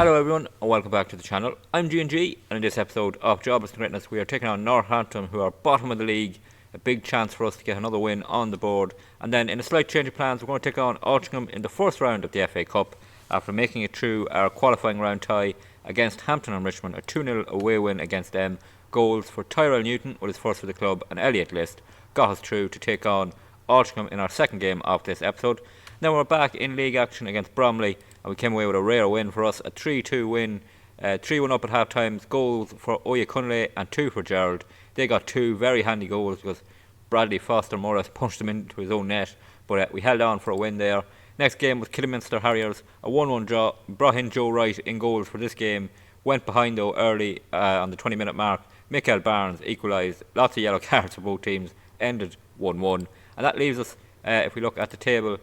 Hello everyone and welcome back to the channel. I'm G&G and in this episode of Jobless and Greatness we are taking on Northampton, who are bottom of the league. A big chance for us to get another win on the board. And then in a slight change of plans, we're going to take on Altrincham in the first round of the FA Cup after making it through our qualifying round tie against Hampton and Richmond, a 2-0 away win against them. Goals for Tyrell Newton with his first for the club and Elliot List got us through to take on Altrincham in our second game of this episode. Now we're back in league action against Bromley, and we came away with a rare win for us, a 3-2 win, 3-1 up at half times, goals for Oyekunle and 2 for Gerald. They got 2 very handy goals because Bradley Foster Morris punched them into his own net, but we held on for a win there. Next game was Kidderminster Harriers, a 1-1 draw, brought in Joe Wright in goals for this game, went behind though early on the 20-minute mark. Mikael Barnes equalised, lots of yellow cards for both teams, ended 1-1, and that leaves us, if we look at the table,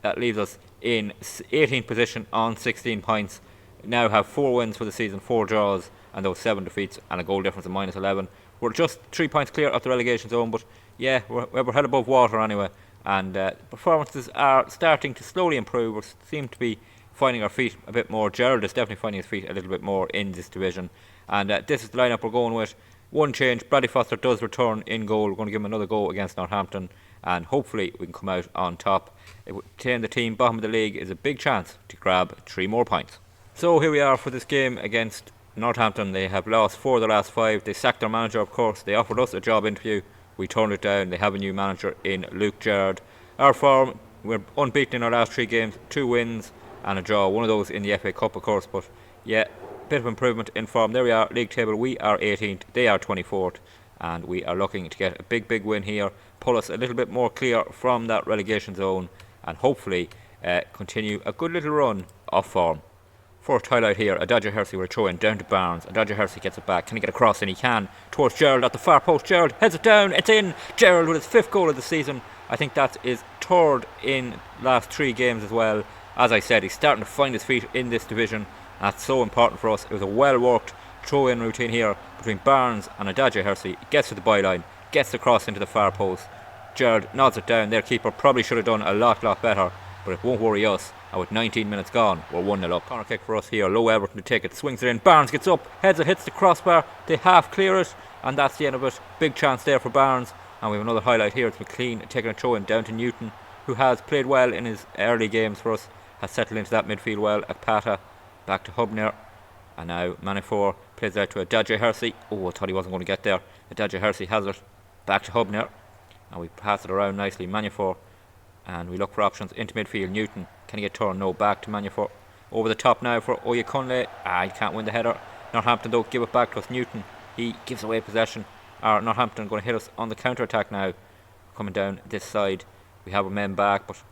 that leaves us in 18th position on 16 points. We now have 4 wins for the season, 4 draws, and those 7 defeats, and a goal difference of minus 11. We're just 3 points clear of the relegation zone, but yeah, we're head above water anyway. And performances are starting to slowly improve. We seem to be finding our feet a bit more. Gerald is definitely finding his feet a little bit more in this division. And this is the lineup we're going with. One change, Bradley Foster does return in goal. We're going to give him another go against Northampton, and hopefully we can come out on top. Retaining the team bottom of the league is a big chance to grab 3 more points. So here we are for this game against Northampton. They have lost 4 of the last 5. They sacked their manager, of course. They offered us a job interview. We turned it down. They have a new manager in Luke Gerrard. Our form, we're unbeaten in our last 3 games, 2 wins and a draw. One of those in the FA Cup, of course, but yeah, bit of improvement in form. There we are, league table. We are 18th, they are 24th, and we are looking to get a big win here, pull us a little bit more clear from that relegation zone, and hopefully continue a good little run of form. First highlight here, Adagio Hersey with a throw in down to Barnes. Adagio Hersey gets it back. Can he get across? And he can. Towards Gerald at the far post. Gerald heads it down. It's in. Gerald with his 5th goal of the season. I think that is 3rd in last 3 games as well. As I said, he's starting to find his feet in this division. That's so important for us. It was a well worked throw in routine here between Barnes and Adagio Hersey. He gets to the byline, gets the cross into the far post. Gerald nods it down. Their keeper probably should have done a lot better, but it won't worry us. And with 19 minutes gone, we're 1-0 up. Corner kick for us here. Low Everton to take it, swings it in. Barnes gets up, heads it, hits the crossbar. They half clear it, and that's the end of it. Big chance there for Barnes. And we have another highlight here. It's McLean taking a throw in down to Newton, who has played well in his early games for us, has settled into that midfield well. Akpata back to Hubner, and now Manifour plays out to Adagio Hersey. Oh, I thought he wasn't going to get there. Adagio Hersey has it back to Hubner, and we pass it around nicely. Manifour, and we look for options into midfield. Newton, can he get turned? No, back to Manifour. Over the top now for Oyekunle. He can't win the header. Northampton don't give it back to us. Newton, he gives away possession. Northampton going to hit us on the counter attack now. Coming down this side, we have our men back, but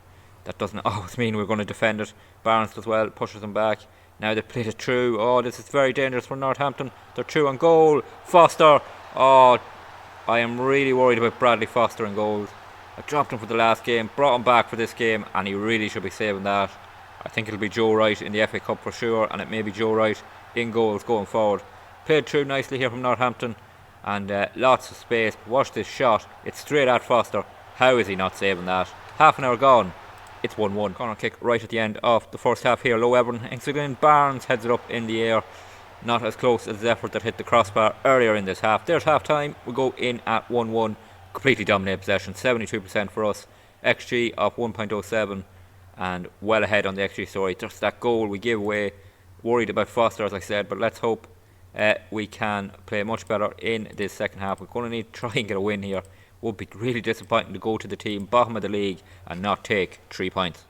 that doesn't always mean we're going to defend it. Barnes does well, pushes them back. Now they've played it through. Oh, this is very dangerous for Northampton. They're through on goal. Foster. Oh, I am really worried about Bradley Foster in goals. I dropped him for the last game, brought him back for this game, and he really should be saving that. I think it'll be Joe Wright in the FA Cup for sure, and it may be Joe Wright in goals going forward. Played through nicely here from Northampton, and lots of space. Watch this shot. It's straight at Foster. How is he not saving that? Half an hour gone. It's 1-1. Corner kick right at the end of the first half here. Low Everton. Barnes heads it up in the air. Not as close as the effort that hit the crossbar earlier in this half. There's half time. We go in at 1-1. Completely dominated possession. 72% for us. XG of 1.07. And well ahead on the XG story. Just that goal we gave away. Worried about Foster, as I said. But let's hope we can play much better in this second half. We're going to need to try and get a win here. Would be really disappointing to go to the team bottom of the league and not take 3 points.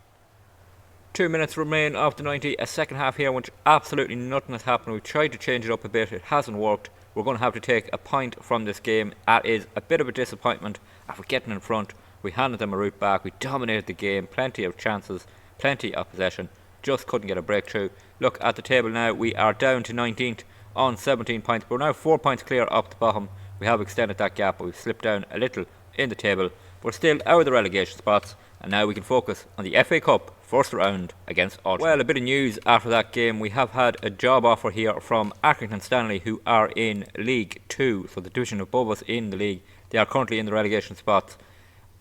2 minutes remain of the 90. A second half here in which absolutely nothing has happened. We've tried to change it up a bit. It hasn't worked. We're going to have to take a point from this game. That is a bit of a disappointment. After getting in front, we handed them a route back. We dominated the game. Plenty of chances, plenty of possession. Just couldn't get a breakthrough. Look at the table now. We are down to 19th on 17 points. We're now 4 points clear up the bottom. We have extended that gap, but we've slipped down a little in the table. We're still out of the relegation spots, and now we can focus on the FA Cup first round against Altrincham. Well, a bit of news after that game. We have had a job offer here from Accrington Stanley, who are in League 2, so the division above us in the league. They are currently in the relegation spots.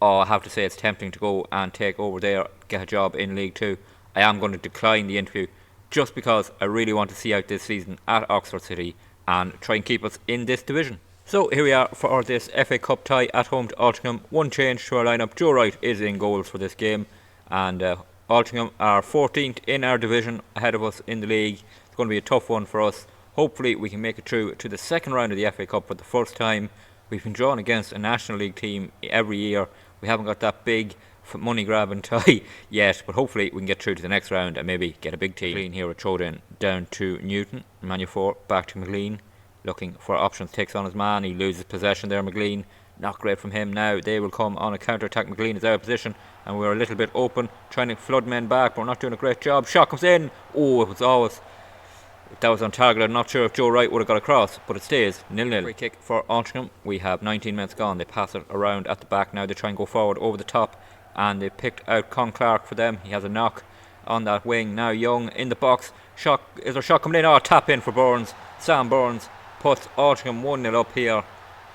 Oh, I have to say it's tempting to go and take over there, get a job in League 2. I am going to decline the interview just because I really want to see out this season at Oxford City and try and keep us in this division. So here we are for this FA Cup tie at home to Altrincham. One change to our lineup. Joe Wright is in goals for this game, and Altrincham are 14th in our division, ahead of us in the league. It's going to be a tough one for us. Hopefully we can make it through to the second round of the FA Cup for the first time. We've been drawn against a National League team every year. We haven't got that big money grabbing tie yet, but hopefully we can get through to the next round and maybe get a big team. McLean here with Throwdown down to Newton. Man4 back to McLean, looking for options, takes on his man, he loses possession there. McLean, not great from him. Now they will come on a counter-attack. McLean is out of position and we're a little bit open, trying to flood men back, but we're not doing a great job. Shot comes in. Oh, it was always, that was on target. I'm not sure if Joe Wright would have got across, but it stays 0-0. Free kick for Altrincham. We have 19 minutes gone. They pass it around at the back. Now they try and go forward over the top, and they picked out Con Clark for them. He has a knock on that wing. Now Young in the box. Shot, is there a shot coming in? Oh, tap in for Burns. Sam Burns puts Altrincham 1-0 up here.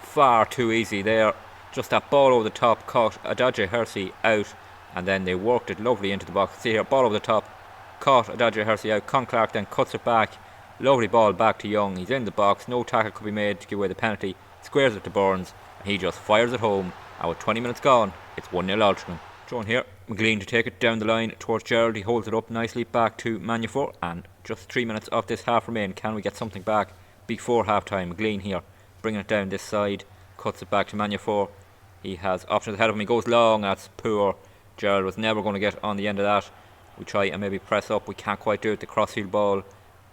Far too easy there. Just that ball over the top caught Adadje Hersey out, and then they worked it lovely into the box. See here, ball over the top, caught Adadje Hersey out. Con Clark then cuts it back. Lovely ball back to Young. He's in the box. No tackle could be made to give away the penalty. Squares it to Burns, and he just fires it home. And with 20 minutes gone, it's 1-0 Altrincham. Thrown here, McLean to take it down the line towards Gerald. He holds it up nicely back to Man4, and just 3 minutes of this half remain. Can we get something back before half time? McLean here, bringing it down this side, cuts it back to Man4. He has options ahead of him. He goes long. That's poor. Gerald was never going to get on the end of that. We try and maybe press up. We can't quite do it. The crossfield ball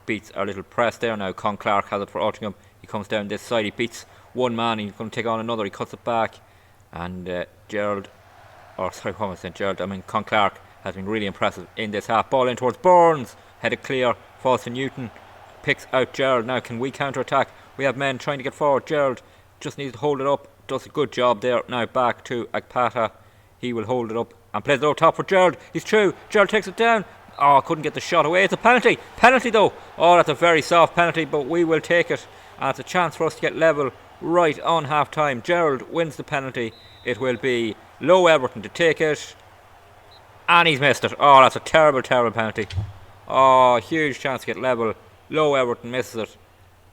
beats our little press there. Now Con Clark has it for Altrincham. He comes down this side. He beats one man. He's going to take on another. He cuts it back, and Gerald, or sorry, what am I saying? Gerald, I mean Con Clark has been really impressive in this half. Ball in towards Burns. Headed clear. Falls to Newton. Picks out Gerald. Now can we counter attack? We have men trying to get forward. Gerald just needs to hold it up. Does a good job there. Now back to Akpata. He will hold it up and plays it over top for Gerald. He's through. Gerald takes it down. Oh, couldn't get the shot away. It's a penalty. Penalty though. Oh, that's a very soft penalty, but we will take it. And it's a chance for us to get level right on half time. Gerald wins the penalty. It will be Low Everton to take it. And he's missed it. Oh, that's a terrible, terrible penalty. Oh, huge chance to get level. Low Everton misses it.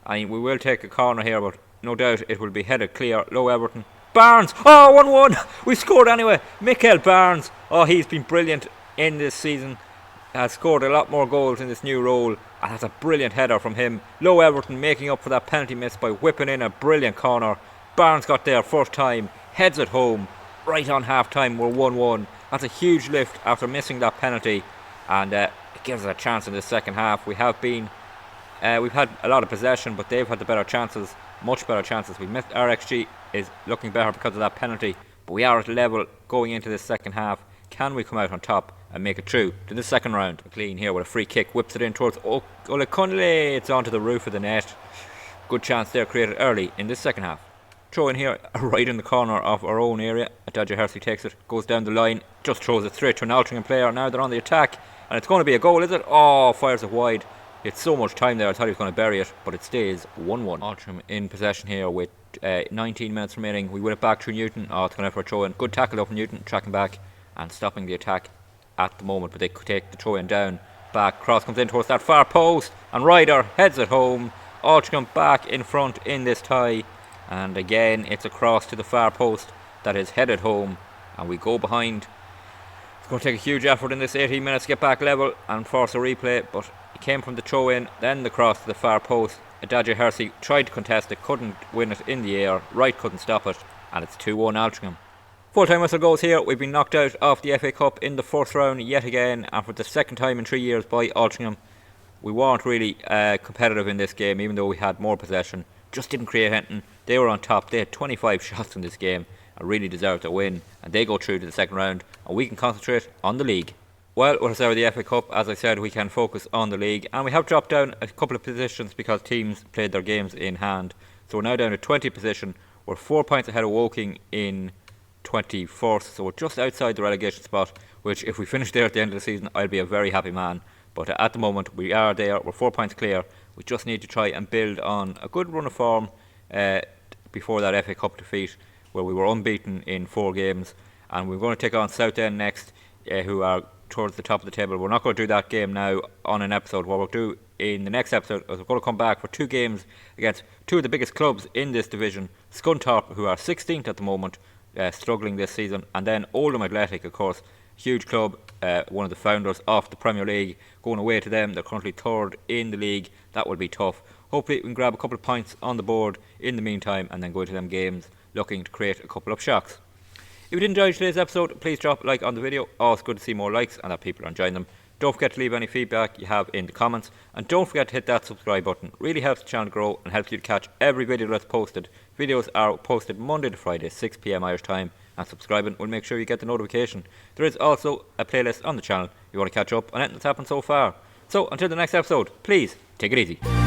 I mean, we will take a corner here, but no doubt it will be headed clear. Low Everton. Barnes. Oh, 1-1. We scored anyway. Mikael Barnes. Oh, he's been brilliant in this season. Has scored a lot more goals in this new role, and that's a brilliant header from him. Low Everton making up for that penalty miss by whipping in a brilliant corner. Barnes got there first time, heads it home. Right on half time, we're 1-1. That's a huge lift after missing that penalty, and it gives us a chance in the second half. We've had a lot of possession, but they've had the better chances, much better chances. We missed. Our XG is looking better because of that penalty, but we are at level going into this second half. Can we come out on top and make it through to the second round? McLean here with a free kick, whips it in towards Olekunle. It's onto the roof of the net. Good chance there created early in this second half. Throw in here, right in the corner of our own area. Adadje Hersey takes it, goes down the line, just throws it straight to an Altrincham player. Now they're on the attack, and it's going to be a goal, is it? Oh, fires it wide. It's so much time there, I thought he was going to bury it, but it stays 1-1. Altrincham in possession here with 19 minutes remaining. We win it back through Newton. Oh, it's going out for a throw in. Good tackle up from Newton, tracking back and stopping the attack at the moment, but they could take the throw in down. Back, cross comes in towards that far post, and Ryder heads it home. Altrincham back in front in this tie, and again it's a cross to the far post that is headed home, and we go behind. It's going to take a huge effort in this 18 minutes to get back level and force a replay, but it came from the throw in, then the cross to the far post. Adadje Hersey tried to contest it, couldn't win it in the air. Wright couldn't stop it, and it's 2-1 Altrincham. Full-time whistle goes here. We've been knocked out of the FA Cup in the first round yet again, and for the second time in 3 years by Altrincham. We weren't really competitive in this game, even though we had more possession. Just didn't create anything. They were on top. They had 25 shots in this game and really deserved a win, and they go through to the second round, and we can concentrate on the league. Well, with us out of the FA Cup, as I said, we can focus on the league, and we have dropped down a couple of positions because teams played their games in hand. So we're now down to 20th position. We're 4 points ahead of Woking in 21st, so we're just outside the relegation spot, which if we finish there at the end of the season, I'll be a very happy man. But at the moment we are there, we're 4 points clear. We just need to try and build on a good run of form before that FA Cup defeat, where we were unbeaten in 4 games, and we're going to take on Southend next, who are towards the top of the table. We're not going to do that game now on an episode. What we'll do in the next episode is we're going to come back for 2 games against 2 of the biggest clubs in this division, Scunthorpe, who are 16th at the moment, struggling this season, and then Oldham Athletic, of course, huge club, one of the founders of the Premier League, going away to them. They're currently 3rd in the league. That will be tough. Hopefully we can grab a couple of points on the board in the meantime and then go into them games looking to create a couple of shocks. If you did enjoy today's episode, please drop a like on the video. Always good to see more likes and that people are enjoying them. Don't forget to leave any feedback you have in the comments, and don't forget to hit that subscribe button. It really helps the channel grow and helps you to catch every video that's posted. Videos are posted Monday to Friday, 6 PM Irish time, and subscribing will make sure you get the notification. There is also a playlist on the channel if you want to catch up on anything that's happened so far. So until the next episode, please take it easy.